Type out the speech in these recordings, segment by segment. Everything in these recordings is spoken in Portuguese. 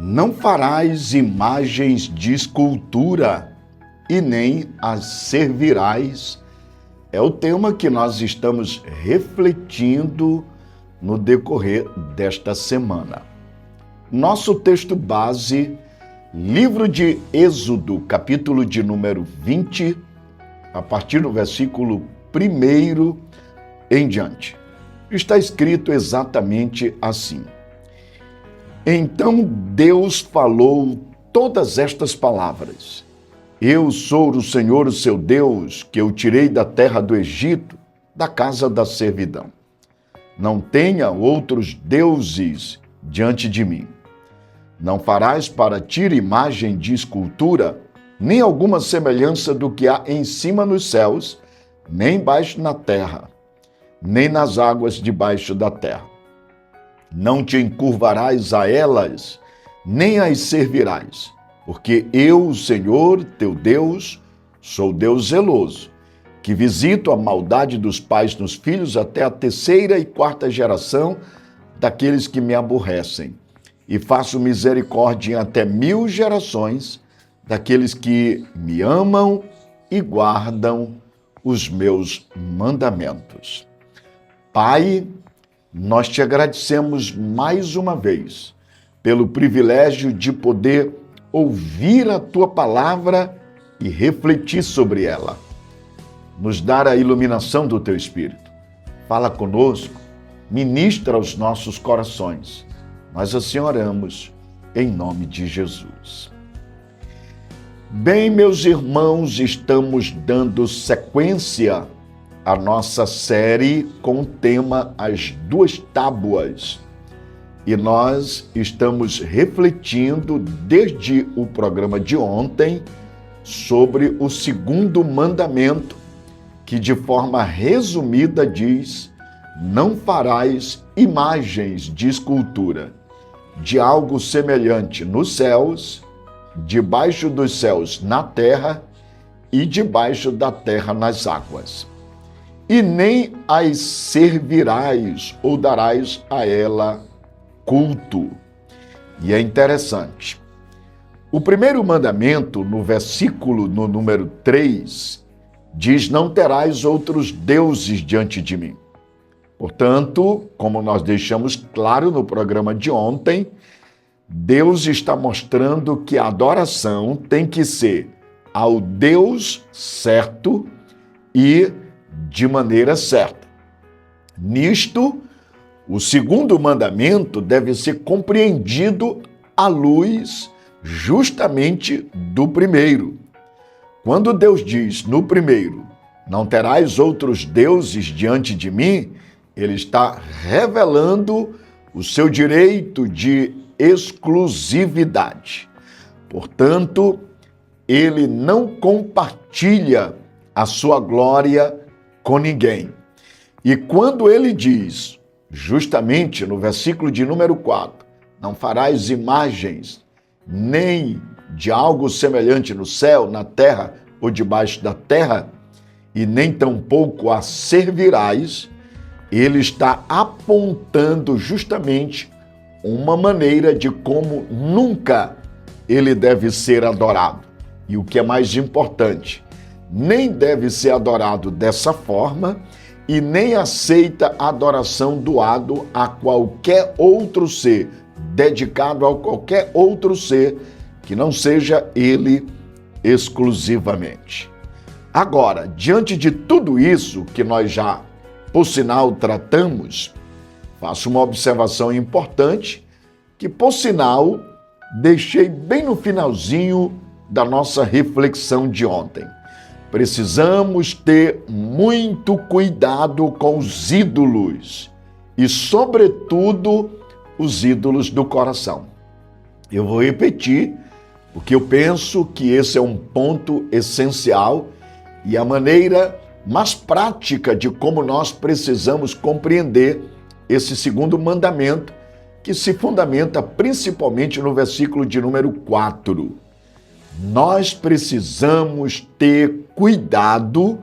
Não farás imagens de escultura e nem as servirás. É o tema que nós estamos refletindo no decorrer desta semana. Nosso texto base, livro de Êxodo, capítulo de número 20, a partir do versículo 1 em diante. Está escrito exatamente assim. Então Deus falou todas estas palavras. Eu sou o Senhor, o seu Deus, que eu tirei da terra do Egito, da casa da servidão. Não tenha outros deuses diante de mim. Não farás para ti imagem de escultura, nem alguma semelhança do que há em cima nos céus, nem embaixo na terra, nem nas águas debaixo da terra. Não te encurvarás a elas, nem as servirás, porque eu, o Senhor, teu Deus, sou Deus zeloso, que visito a maldade dos pais nos filhos até a 3ª e 4ª geração daqueles que me aborrecem, e faço misericórdia em até 1000 gerações daqueles que me amam e guardam os meus mandamentos. Pai, nós te agradecemos mais uma vez pelo privilégio de poder ouvir a tua palavra e refletir sobre ela. Nos dar a iluminação do teu Espírito. Fala conosco, ministra aos nossos corações. Nós assim oramos em nome de Jesus. Bem, meus irmãos, estamos dando sequência à nossa série com o tema As Duas Tábuas. E nós estamos refletindo desde o programa de ontem sobre o 2º mandamento, que de forma resumida diz: não farás imagens de escultura de algo semelhante nos céus, debaixo dos céus na terra e debaixo da terra nas águas. E nem as servirás ou darás a ela culto. E é interessante. O primeiro mandamento, no versículo no número 3, diz: não terás outros deuses diante de mim. Portanto, como nós deixamos claro no programa de ontem, Deus está mostrando que a adoração tem que ser ao Deus certo e de maneira certa. Nisto, o 2º mandamento deve ser compreendido à luz justamente do primeiro. Quando Deus diz no primeiro, não terás outros deuses diante de mim, ele está revelando o seu direito de exclusividade. Portanto, ele não compartilha a sua glória com ninguém. E quando ele diz, justamente no versículo de número 4, não farás imagens nem de algo semelhante no céu, na terra ou debaixo da terra, e nem tampouco a servirás, ele está apontando justamente uma maneira de como nunca ele deve ser adorado. E o que é mais importante, nem deve ser adorado dessa forma e nem aceita a adoração doado a qualquer outro ser, dedicado a qualquer outro ser que não seja ele exclusivamente. Agora, diante de tudo isso que nós já, por sinal, tratamos, faço uma observação importante que, por sinal, deixei bem no finalzinho da nossa reflexão de ontem. Precisamos ter muito cuidado com os ídolos e, sobretudo, os ídolos do coração. Eu vou repetir, porque eu penso que esse é um ponto essencial e a maneira mais prática de como nós precisamos compreender esse 2º mandamento, que se fundamenta principalmente no versículo de número 4. Nós precisamos ter cuidado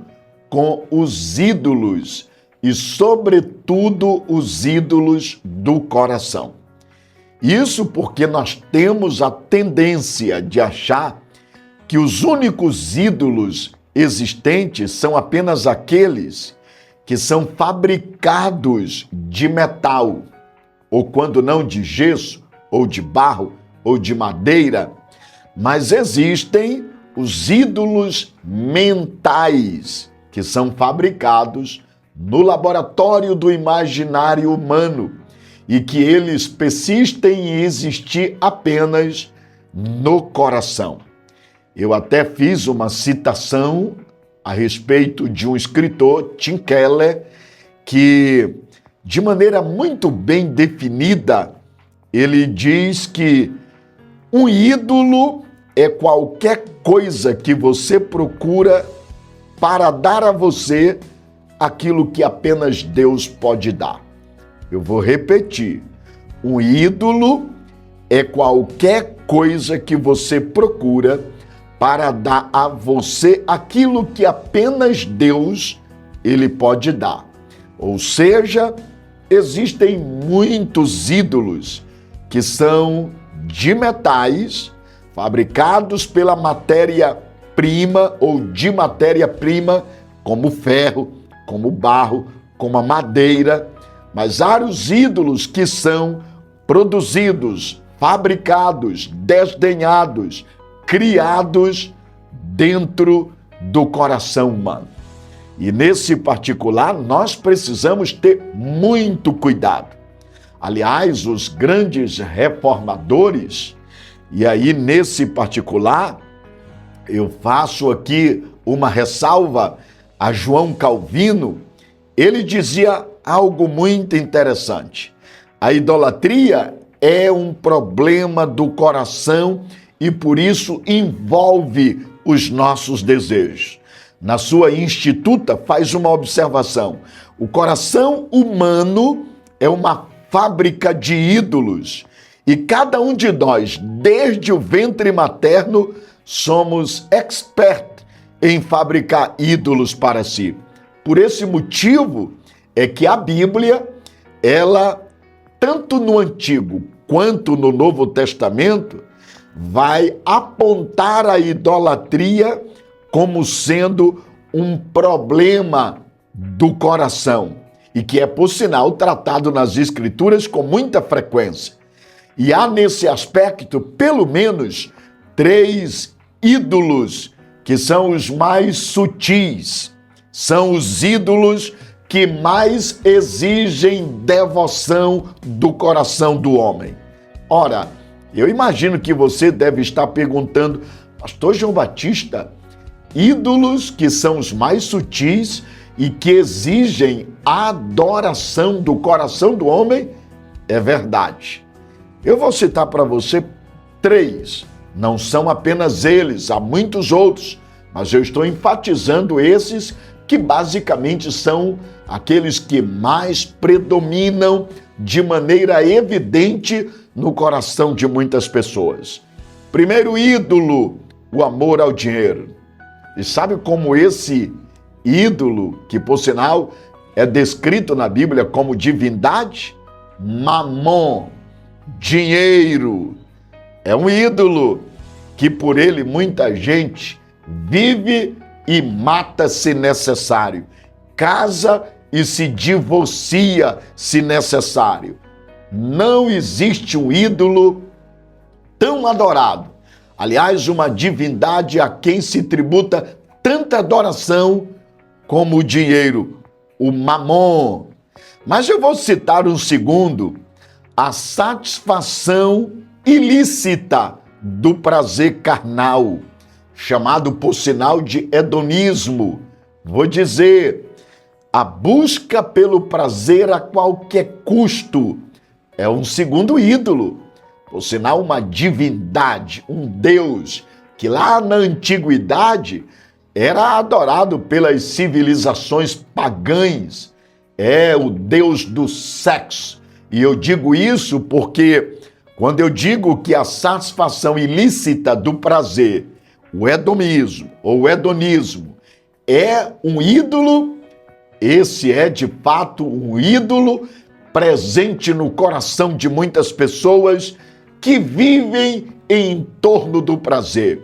com os ídolos e, sobretudo, os ídolos do coração. Isso porque nós temos a tendência de achar que os únicos ídolos existentes são apenas aqueles que são fabricados de metal, ou quando não de gesso, ou de barro, ou de madeira, mas existem os ídolos mentais, que são fabricados no laboratório do imaginário humano e que eles persistem em existir apenas no coração. Eu até fiz uma citação a respeito de um escritor, Tim Keller, que, de maneira muito bem definida, ele diz que um ídolo é qualquer coisa que você procura para dar a você aquilo que apenas Deus pode dar. Eu vou repetir. Um ídolo é qualquer coisa que você procura para dar a você aquilo que apenas Deus ele pode dar. Ou seja, existem muitos ídolos que são de metais, fabricados pela matéria-prima ou de matéria-prima, como ferro, como barro, como a madeira, mas há os ídolos que são produzidos, fabricados, desdenhados, criados dentro do coração humano. E nesse particular, nós precisamos ter muito cuidado. Aliás, os grandes reformadores, e aí nesse particular, eu faço aqui uma ressalva a João Calvino, ele dizia algo muito interessante. A idolatria é um problema do coração e por isso envolve os nossos desejos. Na sua Instituta faz uma observação. O coração humano é uma fábrica de ídolos e cada um de nós, desde o ventre materno, somos expertos em fabricar ídolos para si. Por esse motivo é que a Bíblia, ela, tanto no Antigo quanto no Novo Testamento, vai apontar a idolatria como sendo um problema do coração e que é, por sinal, tratado nas Escrituras com muita frequência. E há nesse aspecto, pelo menos, 3 ídolos que são os mais sutis, são os ídolos que mais exigem devoção do coração do homem. Ora, eu imagino que você deve estar perguntando, Pastor João Batista, ídolos que são os mais sutis e que exigem a adoração do coração do homem? É verdade. Eu vou citar para você 3. Não são apenas eles, há muitos outros, mas eu estou enfatizando esses que basicamente são aqueles que mais predominam de maneira evidente no coração de muitas pessoas. Primeiro ídolo, o amor ao dinheiro. E sabe como esse ídolo, que por sinal é descrito na Bíblia como divindade? Mamon, dinheiro. É um ídolo que por ele muita gente vive e mata se necessário, casa e se divorcia se necessário. Não existe um ídolo tão adorado. Aliás, uma divindade a quem se tributa tanta adoração como o dinheiro, o mamon. Mas eu vou citar um segundo, a satisfação ilícita do prazer carnal, chamado por sinal de hedonismo. Vou dizer, a busca pelo prazer a qualquer custo é um segundo ídolo, por sinal uma divindade, um Deus, que lá na antiguidade era adorado pelas civilizações pagãs, é o Deus do sexo. E eu digo isso porque quando eu digo que a satisfação ilícita do prazer, o hedonismo ou o hedonismo, é um ídolo, esse é de fato um ídolo presente no coração de muitas pessoas que vivem em torno do prazer,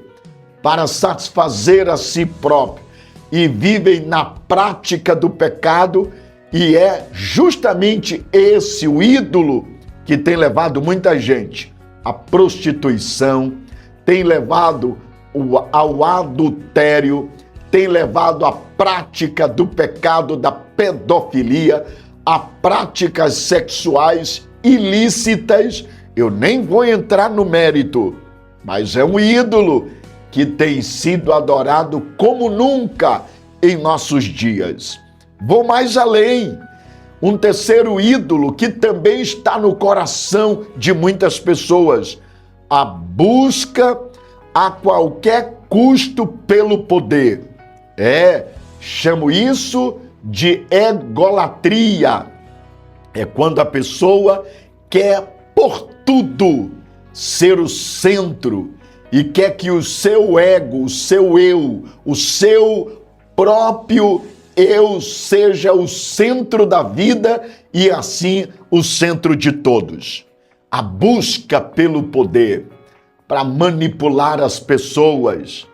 para satisfazer a si próprio, e vivem na prática do pecado, e é justamente esse o ídolo que tem levado muita gente à prostituição, tem levado ao adultério, tem levado à prática do pecado da pedofilia, a práticas sexuais ilícitas. Eu nem vou entrar no mérito, mas é um ídolo que tem sido adorado como nunca em nossos dias. Vou mais além. Um terceiro ídolo que também está no coração de muitas pessoas: a busca a qualquer custo pelo poder. Chamo isso de egolatria. É quando a pessoa quer por tudo ser o centro e quer que o seu ego, o seu eu, o seu próprio eu seja o centro da vida e assim o centro de todos. A busca pelo poder para manipular as pessoas,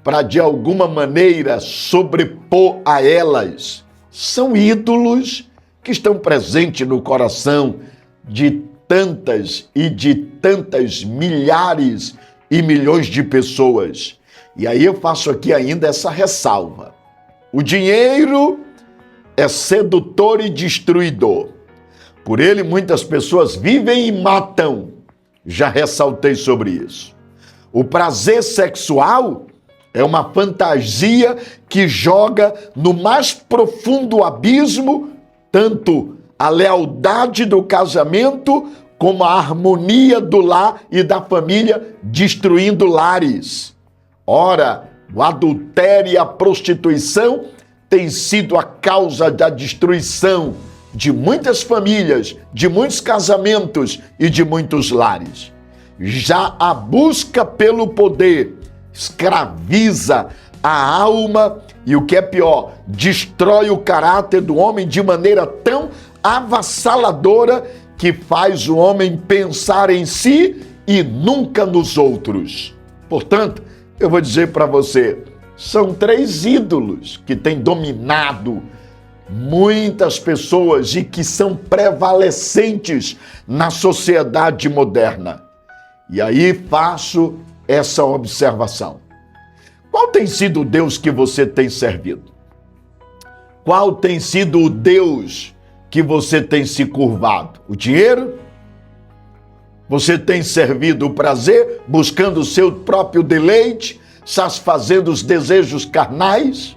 para de alguma maneira sobrepor a elas, são ídolos que estão presentes no coração de tantas e de tantas milhares e milhões de pessoas. E aí eu faço aqui ainda essa ressalva. O dinheiro é sedutor e destruidor. Por ele muitas pessoas vivem e matam. Já ressaltei sobre isso. O prazer sexual é uma fantasia que joga no mais profundo abismo tanto a lealdade do casamento como a harmonia do lar e da família, destruindo lares. Ora, o adultério e a prostituição têm sido a causa da destruição de muitas famílias, de muitos casamentos e de muitos lares. Já a busca pelo poder escraviza a alma e, o que é pior, destrói o caráter do homem de maneira tão avassaladora que faz o homem pensar em si e nunca nos outros. Portanto, eu vou dizer para você, são 3 ídolos que têm dominado muitas pessoas e que são prevalecentes na sociedade moderna. E aí faço essa observação. Qual tem sido o Deus que você tem servido? Qual tem sido o Deus que você tem se curvado? O dinheiro? Você tem servido o prazer, buscando o seu próprio deleite, satisfazendo os desejos carnais?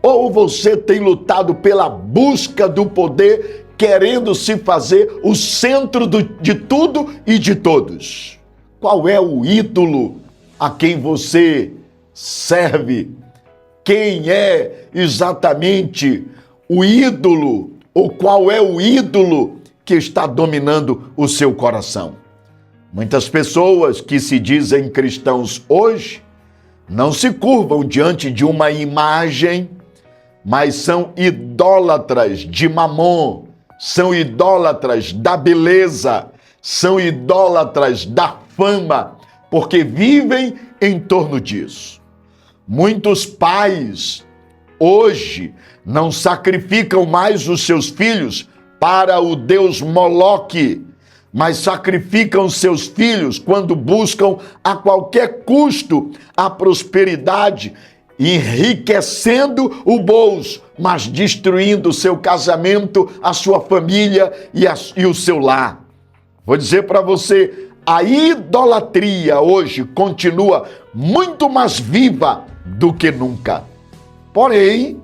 Ou você tem lutado pela busca do poder, querendo se fazer o centro de tudo e de todos? Qual é o ídolo a quem você serve? Quem é exatamente o ídolo, ou qual é o ídolo que está dominando o seu coração? Muitas pessoas que se dizem cristãos hoje não se curvam diante de uma imagem, mas são idólatras de Mamon, são idólatras da beleza, são idólatras da fama, porque vivem em torno disso. Muitos pais hoje não sacrificam mais os seus filhos para o deus Moloque, mas sacrificam seus filhos quando buscam a qualquer custo a prosperidade, enriquecendo o bolso, mas destruindo o seu casamento, a sua família e o seu lar. Vou dizer para você, a idolatria hoje continua muito mais viva do que nunca. Porém,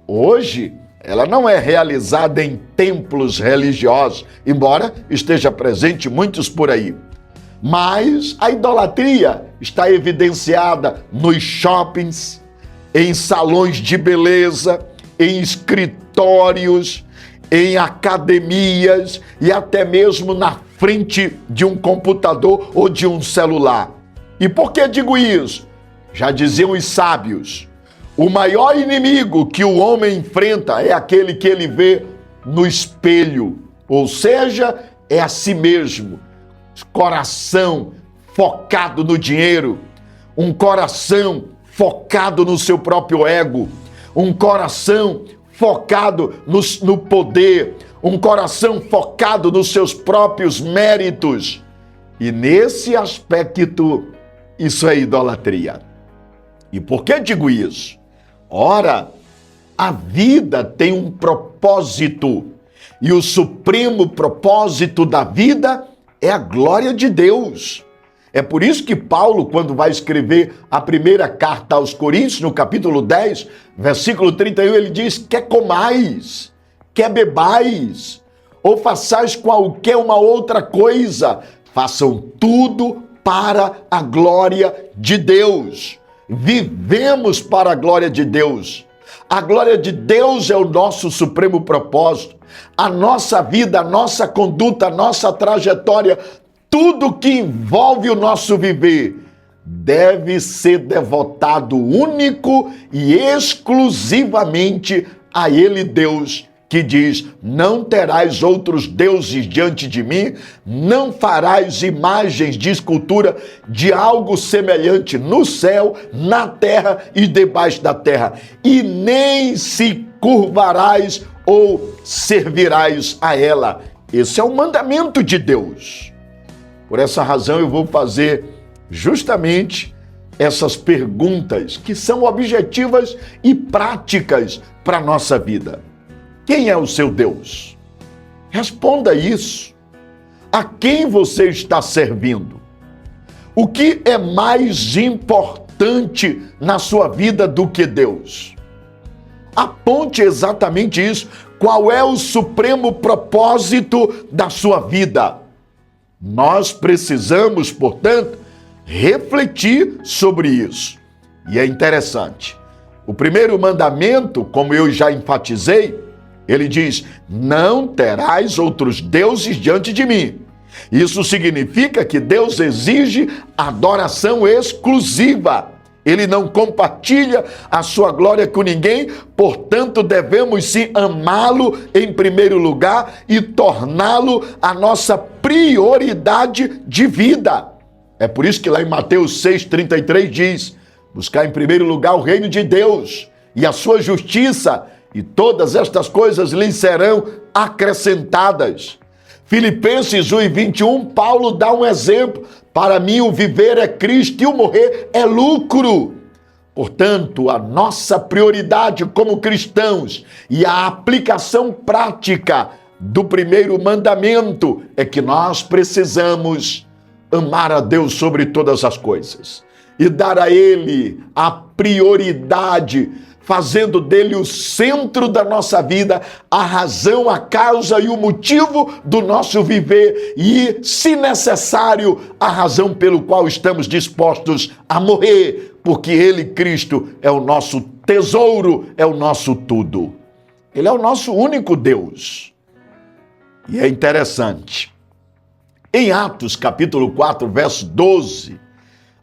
hoje ela não é realizada em templos religiosos, embora esteja presente muitos por aí. Mas a idolatria está evidenciada nos shoppings, em salões de beleza, em escritórios, em academias e até mesmo na frente de um computador ou de um celular. E por que digo isso? Já diziam os sábios, o maior inimigo que o homem enfrenta é aquele que ele vê no espelho. Ou seja, é a si mesmo. Coração focado no dinheiro, um coração focado no seu próprio ego, um coração focado no poder, um coração focado nos seus próprios méritos. E nesse aspecto, isso é idolatria. E por que digo isso? Ora, a vida tem um propósito, e o supremo propósito da vida é a glória de Deus. É por isso que Paulo, quando vai escrever a primeira carta aos Coríntios, no capítulo 10, versículo 31, ele diz: quer comais, quer bebais, ou façais qualquer uma outra coisa, façam tudo para a glória de Deus. Vivemos para a glória de Deus. A glória de Deus é o nosso supremo propósito. A nossa vida, a nossa conduta, a nossa trajetória, tudo que envolve o nosso viver deve ser devotado único e exclusivamente a Ele, Deus, que diz: não terás outros deuses diante de mim, não farás imagens de escultura de algo semelhante no céu, na terra e debaixo da terra, e nem se curvarás ou servirás a ela. Esse é o mandamento de Deus. Por essa razão eu vou fazer justamente essas perguntas que são objetivas e práticas para a nossa vida. Quem é o seu Deus? Responda isso. A quem você está servindo? O que é mais importante na sua vida do que Deus? Aponte exatamente isso. Qual é o supremo propósito da sua vida? Nós precisamos, portanto, refletir sobre isso. E é interessante. O primeiro mandamento, como eu já enfatizei, ele diz: não terás outros deuses diante de mim. Isso significa que Deus exige adoração exclusiva. Ele não compartilha a sua glória com ninguém, portanto, devemos sim amá-lo em primeiro lugar e torná-lo a nossa prioridade de vida. É por isso que lá em Mateus 6,33 diz: buscar em primeiro lugar o reino de Deus e a sua justiça, e todas estas coisas lhes serão acrescentadas. Filipenses 1:21, Paulo dá um exemplo: para mim o viver é Cristo e o morrer é lucro. Portanto, a nossa prioridade como cristãos e a aplicação prática do primeiro mandamento é que nós precisamos amar a Deus sobre todas as coisas e dar a Ele a prioridade, fazendo dele o centro da nossa vida, a razão, a causa e o motivo do nosso viver e, se necessário, a razão pelo qual estamos dispostos a morrer, porque Ele, Cristo, é o nosso tesouro, é o nosso tudo. Ele é o nosso único Deus. E é interessante. Em Atos, capítulo 4, verso 12,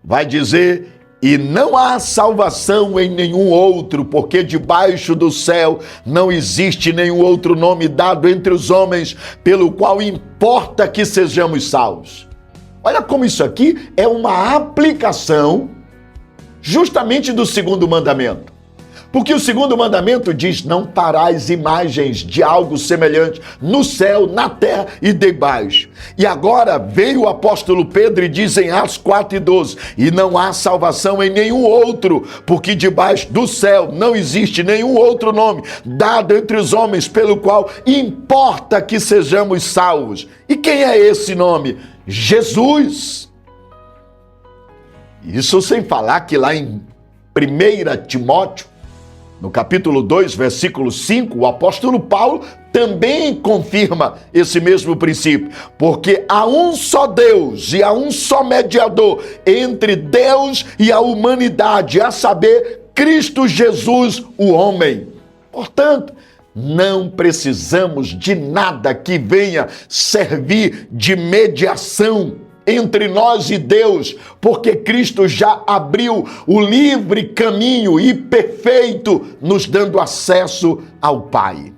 vai dizer: e não há salvação em nenhum outro, porque debaixo do céu não existe nenhum outro nome dado entre os homens, pelo qual importa que sejamos salvos. Olha como isso aqui é uma aplicação justamente do segundo mandamento. Porque o segundo mandamento diz: não farás imagens de algo semelhante no céu, na terra e debaixo. E agora veio o apóstolo Pedro e diz em Atos 4:12: e não há salvação em nenhum outro, porque debaixo do céu não existe nenhum outro nome dado entre os homens, pelo qual importa que sejamos salvos. E quem é esse nome? Jesus. Isso sem falar que lá em 1 Timóteo, no capítulo 2, versículo 5, o apóstolo Paulo também confirma esse mesmo princípio. Porque há um só Deus e há um só mediador entre Deus e a humanidade, a saber, Cristo Jesus, o homem. Portanto, não precisamos de nada que venha servir de mediação entre nós e Deus, porque Cristo já abriu o livre caminho e perfeito, nos dando acesso ao Pai.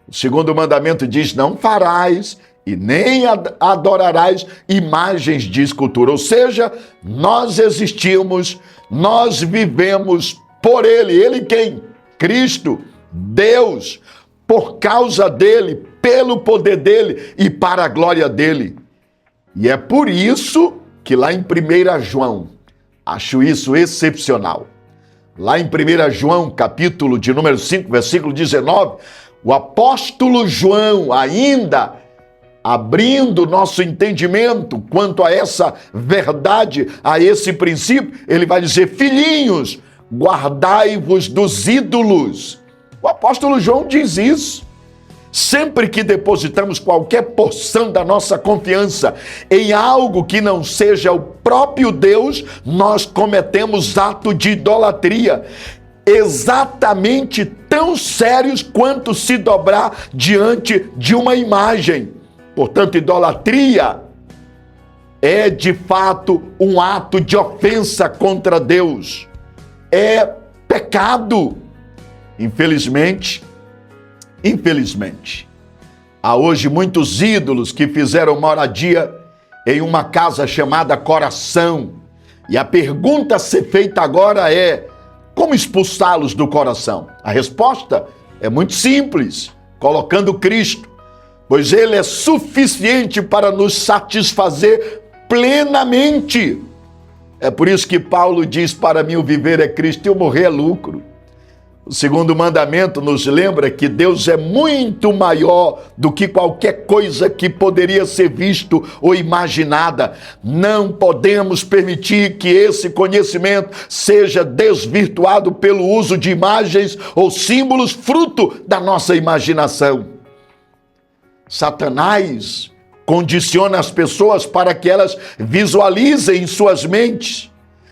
O segundo mandamento diz: não farás e nem adorarás imagens de escultura. Ou seja, nós existimos, nós vivemos por Ele. Ele quem? Cristo, Deus, por causa dEle, pelo poder dEle e para a glória dEle. E é por isso que lá em 1 João, acho isso excepcional, lá em 1 João, capítulo de número 5, versículo 19, o apóstolo João, ainda abrindo nosso entendimento quanto a essa verdade, a esse princípio, ele vai dizer: filhinhos, guardai-vos dos ídolos. O apóstolo João diz isso. Sempre que depositamos qualquer porção da nossa confiança em algo que não seja o próprio Deus, nós cometemos ato de idolatria, exatamente tão sérios quanto se dobrar diante de uma imagem. Portanto, idolatria é de fato um ato de ofensa contra Deus. É pecado. Infelizmente, há hoje muitos ídolos que fizeram moradia em uma casa chamada coração. E a pergunta a ser feita agora é: como expulsá-los do coração? A resposta é muito simples: colocando Cristo, pois Ele é suficiente para nos satisfazer plenamente. É por isso que Paulo diz: para mim o viver é Cristo e o morrer é lucro. O segundo mandamento nos lembra que Deus é muito maior do que qualquer coisa que poderia ser visto ou imaginada. Não podemos permitir que esse conhecimento seja desvirtuado pelo uso de imagens ou símbolos fruto da nossa imaginação. Satanás condiciona as pessoas para que elas visualizem em suas mentes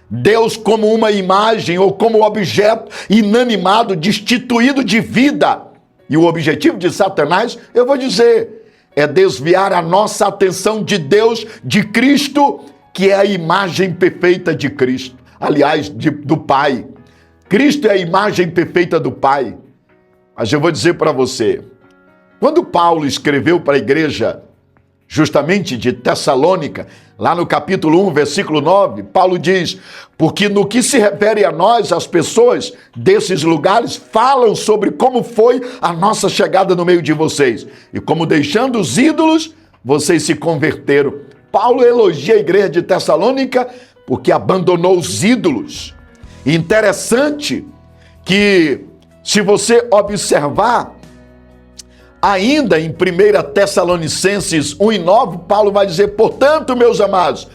Deus como uma imagem ou como objeto inanimado, destituído de vida. E o objetivo de Satanás, eu vou dizer, é desviar a nossa atenção de Deus, de Cristo, que é a imagem perfeita de Cristo. Aliás, do Pai. Cristo é a imagem perfeita do Pai. Mas eu vou dizer para você, quando Paulo escreveu para a igreja justamente de Tessalônica, lá no capítulo 1, versículo 9, Paulo diz: porque no que se refere a nós, as pessoas desses lugares falam sobre como foi a nossa chegada no meio de vocês e como, deixando os ídolos, vocês se converteram. Paulo elogia a igreja de Tessalônica porque abandonou os ídolos. Interessante que, se você observar, ainda em 1 Tessalonicenses 1:9, Paulo vai dizer: portanto, meus amados,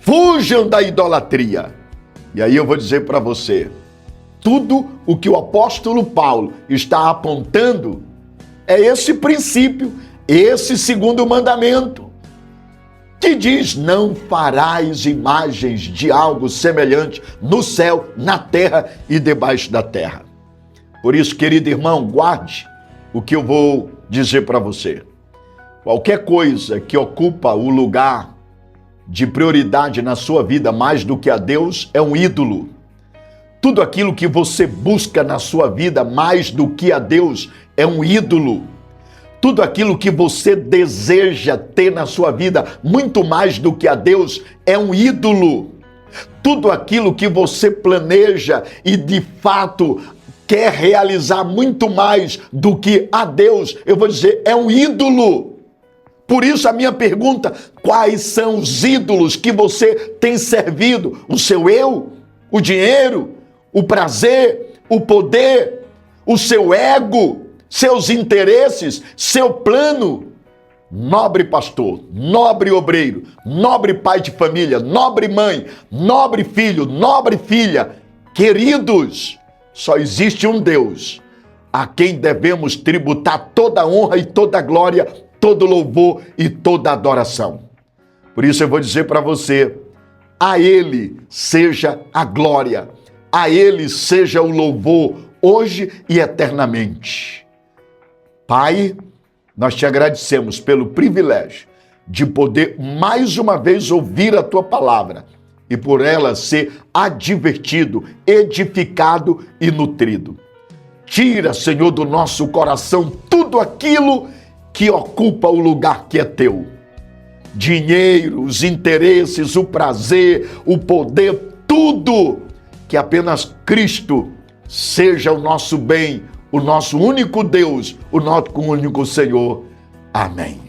fujam da idolatria. E aí eu vou dizer para você, tudo o que o apóstolo Paulo está apontando é esse princípio, esse segundo mandamento, que diz: não farás imagens de algo semelhante no céu, na terra e debaixo da terra. Por isso, querido irmão, guarde o que eu vou dizer para você. Qualquer coisa que ocupa o lugar de prioridade na sua vida mais do que a Deus é um ídolo. Tudo aquilo que você busca na sua vida mais do que a Deus é um ídolo. Tudo aquilo que você deseja ter na sua vida muito mais do que a Deus é um ídolo. Tudo aquilo que você planeja e de fato quer realizar muito mais do que a Deus, eu vou dizer, é um ídolo. Por isso a minha pergunta: quais são os ídolos que você tem servido? O seu eu? O dinheiro? O prazer? O poder? O seu ego? Seus interesses? Seu plano? Nobre pastor, nobre obreiro, nobre pai de família, nobre mãe, nobre filho, nobre filha, queridos, só existe um Deus a quem devemos tributar toda a honra e toda a glória, todo louvor e toda adoração. Por isso eu vou dizer para você: a Ele seja a glória, a Ele seja o louvor, hoje e eternamente. Pai, nós te agradecemos pelo privilégio de poder mais uma vez ouvir a Tua palavra e por ela ser advertido, edificado e nutrido. Tira, Senhor, do nosso coração tudo aquilo que ocupa o lugar que é teu. Dinheiro, os interesses, o prazer, o poder, tudo que apenas Cristo seja o nosso bem, o nosso único Deus, o nosso único Senhor. Amém.